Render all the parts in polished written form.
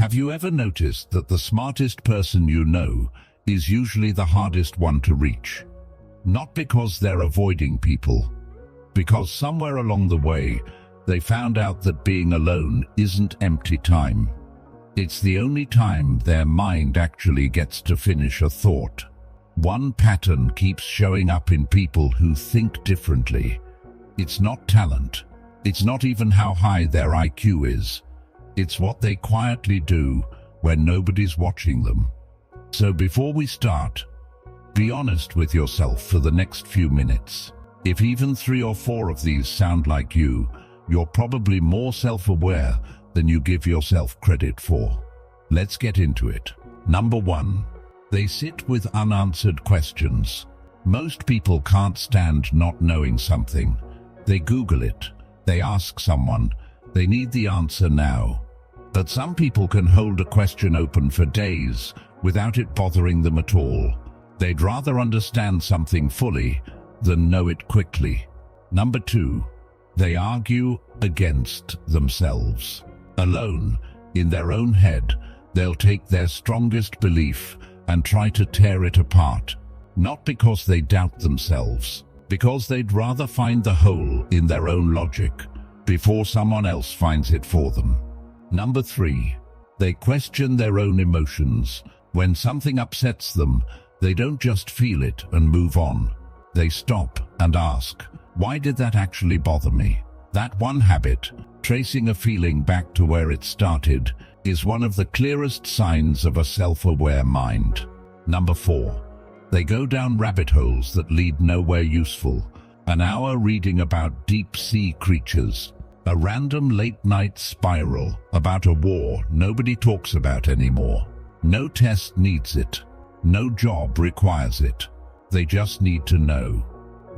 Have you ever noticed that the smartest person you know is usually the hardest one to reach? Not because they're avoiding people, because somewhere along the way, they found out that being alone isn't empty time. It's the only time their mind actually gets to finish a thought. One pattern keeps showing up in people who think differently. It's not talent. It's not even how high their IQ is. It's what they quietly do when nobody's watching them. So before we start, be honest with yourself for the next few minutes. If even 3 or 4 of these sound like you, you're probably more self-aware than you give yourself credit for. Let's get into it. Number 1. They sit with unanswered questions. Most people can't stand not knowing something. They Google it. They ask someone. They need the answer now. But some people can hold a question open for days without it bothering them at all. They'd rather understand something fully than know it quickly. Number 2. They argue against themselves. Alone, in their own head, they'll take their strongest belief and try to tear it apart. Not because they doubt themselves, because they'd rather find the hole in their own logic before someone else finds it for them. Number 3. They question their own emotions. When something upsets them, they don't just feel it and move on. They stop and ask, why did that actually bother me? That one habit, tracing a feeling back to where it started, is one of the clearest signs of a self-aware mind. Number 4. They go down rabbit holes that lead nowhere useful. An hour reading about deep-sea creatures. A random late-night spiral about a war nobody talks about anymore. No test needs it. No job requires it. They just need to know.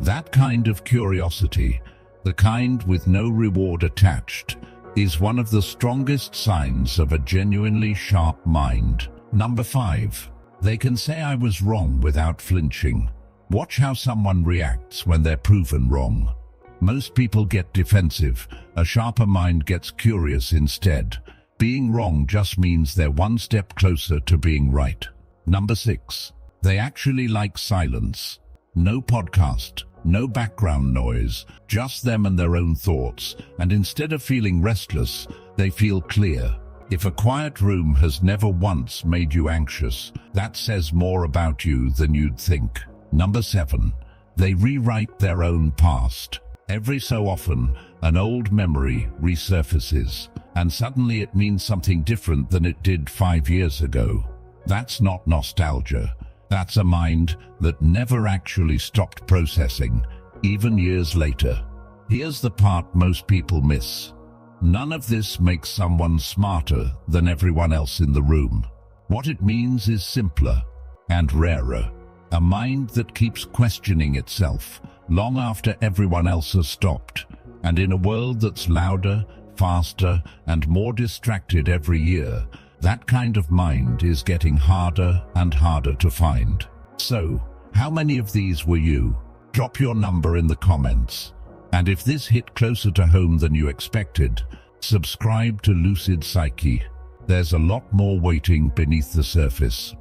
That kind of curiosity, the kind with no reward attached, is one of the strongest signs of a genuinely sharp mind. Number 5. They can say I was wrong without flinching. Watch how someone reacts when they're proven wrong. Most people get defensive. A sharper mind gets curious instead. Being wrong just means they're one step closer to being right. Number 6. They actually like silence. No podcast, no background noise, just them and their own thoughts, and instead of feeling restless, they feel clear. If a quiet room has never once made you anxious, that says more about you than you'd think. Number 7. They rewrite their own past. Every so often, an old memory resurfaces, and suddenly it means something different than it did 5 years ago. That's not nostalgia. That's a mind that never actually stopped processing, even years later. Here's the part most people miss. None of this makes someone smarter than everyone else in the room. What it means is simpler and rarer. A mind that keeps questioning itself long after everyone else has stopped. And in a world that's louder, faster, and more distracted every year, that kind of mind is getting harder and harder to find. So, how many of these were you? Drop your number in the comments. And if this hit closer to home than you expected, subscribe to Lucid Psyche. There's a lot more waiting beneath the surface.